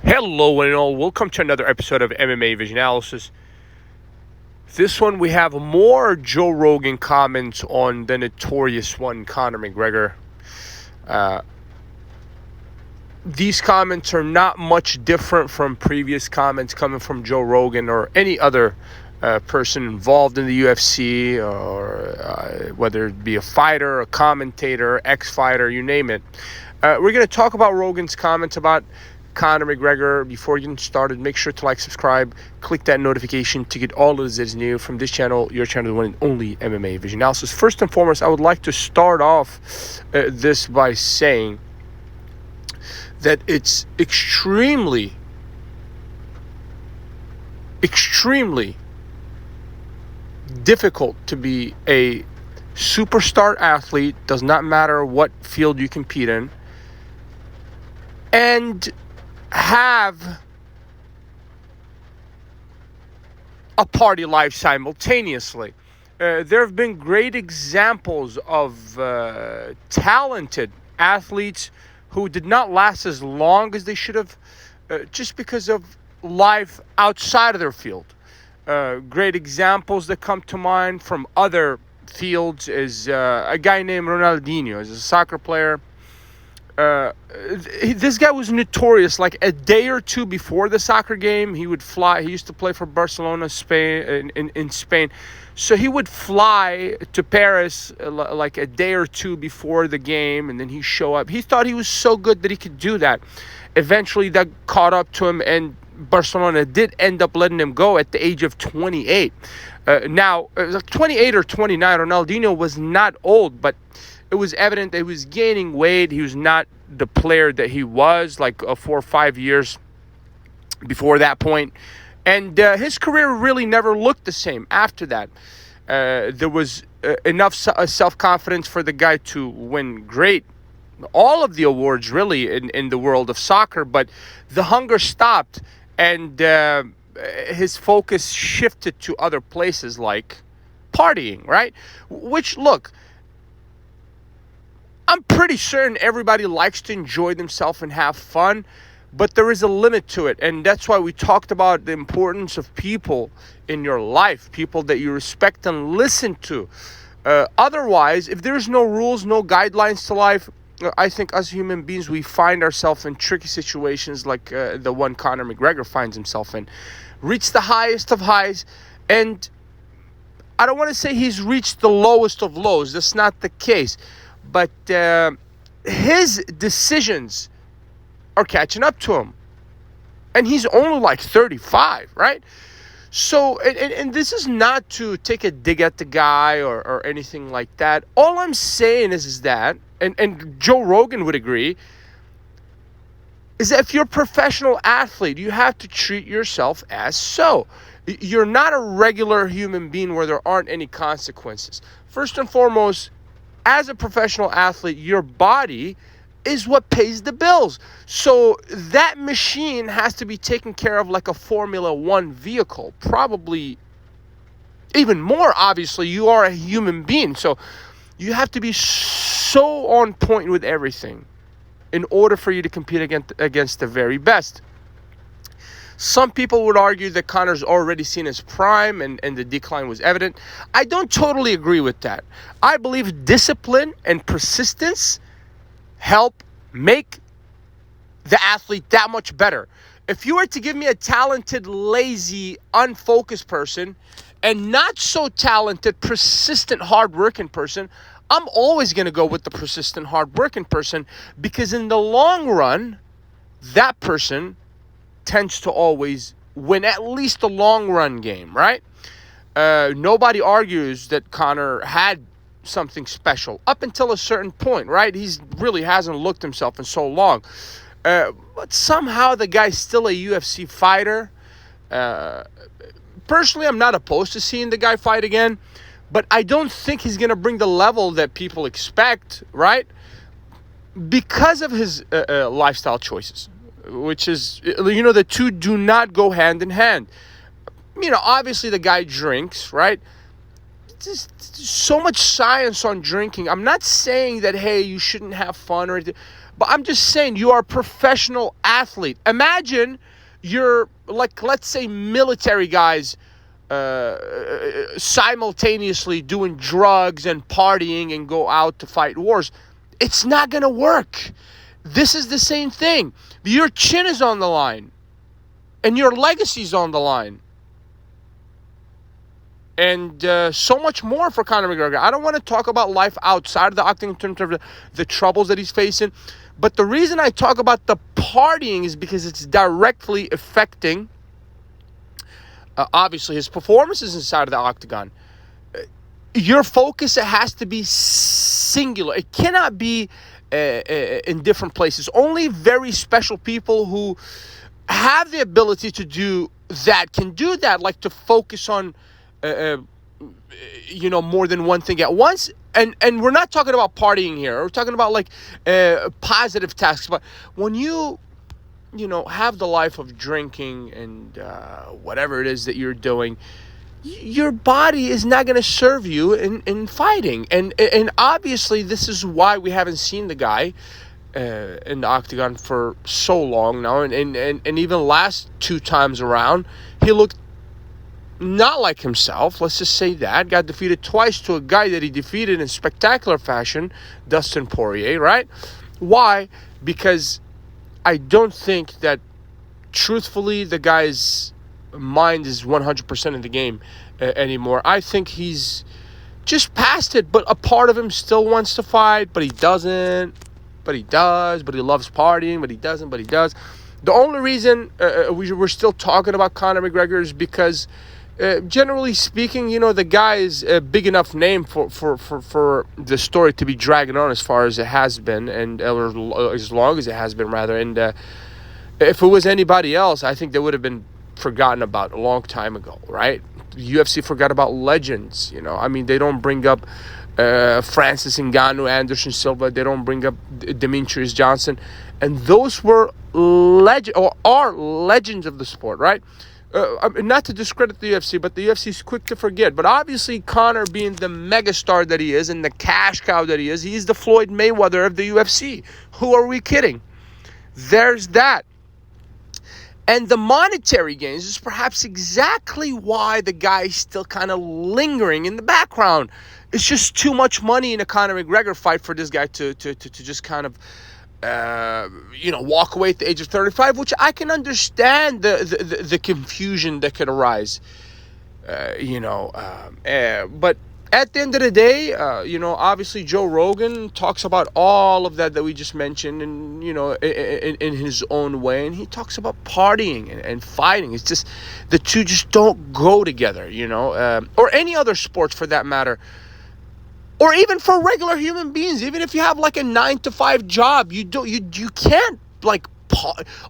Hello and all, welcome to another episode of MMA Vision Analysis. This one we have more Joe Rogan comments on the notorious one, Conor McGregor. These comments are not much different from previous comments coming from Joe Rogan or any other person involved in the UFC, or whether it be a fighter, a commentator, ex-fighter, you name it. We're going to talk about Rogan's comments about Conor McGregor. Before getting started, make sure to like, subscribe, click that notification to get all of this is new from this channel, your channel, the one and only MMA Vision Analysis. First and foremost, I would like to start off this by saying that it's extremely difficult to be a superstar athlete, does not matter what field you compete in, and have a party life simultaneously. There have been great examples of talented athletes who did not last as long as they should have, just because of life outside of their field. Great examples that come to mind from other fields is a guy named Ronaldinho. He's a soccer player. This guy was notorious. Like a day or two before the soccer game, he would fly. He used to play for Barcelona, Spain, in Spain. So he would fly to Paris like a day or two before the game, and then he'd show up. He thought he was so good that he could do that. Eventually, that caught up to him, and Barcelona did end up letting him go at the age of 28. Now, 28 or 29, Ronaldinho was not old, but it was evident that he was gaining weight. He was not the player that he was like 4 or 5 years before that point. And his career really never looked the same after that. There was enough self-confidence for the guy to win all of the awards really in the world of soccer, but the hunger stopped, and his focus shifted to other places like partying, right? Which, look, I'm pretty certain everybody likes to enjoy themselves and have fun, but there is a limit to it. And that's why we talked about the importance of people in your life, people that you respect and listen to. Otherwise, if there's no rules, no guidelines to life, I think as human beings, we find ourselves in tricky situations like the one Conor McGregor finds himself in. Reach the highest of highs, and I don't want to say he's reached the lowest of lows. That's not the case. But his decisions are catching up to him. And he's only like 35, right? So, and this is not to take a dig at the guy or anything like that. All I'm saying is that, and Joe Rogan would agree, is that if you're a professional athlete, you have to treat yourself as so. You're not a regular human being where there aren't any consequences. First and foremost, as a professional athlete, your body is what pays the bills. So that machine has to be taken care of like a Formula One vehicle. Probably even more, obviously, you are a human being. So you have to be so on point with everything in order for you to compete against the very best. Some people would argue that Conor's already seen his prime and the decline was evident. I don't totally agree with that. I believe discipline and persistence help make the athlete that much better. If you were to give me a talented, lazy, unfocused person and not so talented, persistent, hardworking person, I'm always going to go with the persistent, hardworking person, because in the long run, that person tends to always win at least the long run game, right? Nobody argues that Conor had something special up until a certain point, right? He's really hasn't looked himself in so long. But somehow the guy's still a UFC fighter. Personally, I'm not opposed to seeing the guy fight again, but I don't think he's going to bring the level that people expect, right? Because of his lifestyle choices, which is, the two do not go hand in hand. Obviously the guy drinks, right? Just so much science on drinking. I'm not saying that, hey, you shouldn't have fun or anything, But I'm just saying, you are a professional athlete. Imagine you're like, let's say, military guys simultaneously doing drugs and partying and go out to fight wars. It's not going to work. This is the same thing. Your chin is on the line and your legacy is on the line. And so much more for Conor McGregor. I don't want to talk about life outside of the octagon in terms of the troubles that he's facing. But the reason I talk about the partying is because it's directly affecting, obviously, his performances inside of the octagon. Your focus, it has to be singular. It cannot be in different places. Only very special people who have the ability to do that can do that, like to focus on more than one thing at once. And we're not talking about partying here. We're talking about like positive tasks. But when you have the life of drinking and whatever it is that you're doing, your body is not going to serve you in fighting. And obviously this is why we haven't seen the guy in the octagon for so long now. And even last 2 times around, he looked not like himself. Let's just say that. Got defeated twice to a guy that he defeated in spectacular fashion, Dustin Poirier, right? Why? Because I don't think that, truthfully, the guy's mind is 100% in the game anymore. I think he's just past it, but a part of him still wants to fight, but he doesn't, but he does, but he loves partying, but he doesn't, but he does. The only reason we're still talking about Conor McGregor is because generally speaking, the guy is a big enough name for the story to be dragging on as far as it has been, and or as long as it has been, rather. And if it was anybody else, I think they would have been forgotten about a long time ago, right? The UFC forgot about legends, I mean, they don't bring up Francis Ngannou, Anderson Silva. They don't bring up Demetrius Johnson. And those were are legends of the sport, right? Not to discredit the UFC, but the UFC is quick to forget. But obviously, Conor, being the megastar that he is and the cash cow that he is, he's the Floyd Mayweather of the UFC. Who are we kidding? There's that. And the monetary gains is perhaps exactly why the guy's still kind of lingering in the background. It's just too much money in a Conor McGregor fight for this guy to just kind of walk away at the age of 35, which I can understand the confusion that could arise, but at the end of the day, obviously Joe Rogan talks about all of that we just mentioned, and, in his own way, and he talks about partying and fighting. It's just, the two just don't go together, or any other sports for that matter. Or even for regular human beings, even if you have like a 9-to-5 job, you can't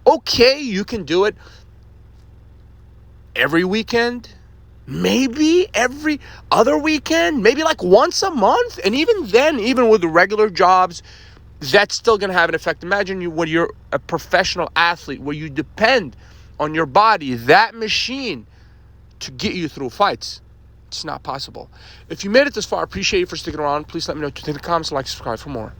okay, you can do it every weekend, maybe every other weekend, maybe like once a month. And even then, even with the regular jobs, that's still going to have an effect. Imagine when you're a professional athlete, where you depend on your body, that machine, to get you through fights. It's not possible. If you made it this far, I appreciate you for sticking around. Please let me know what you think in the comments, like, subscribe for more.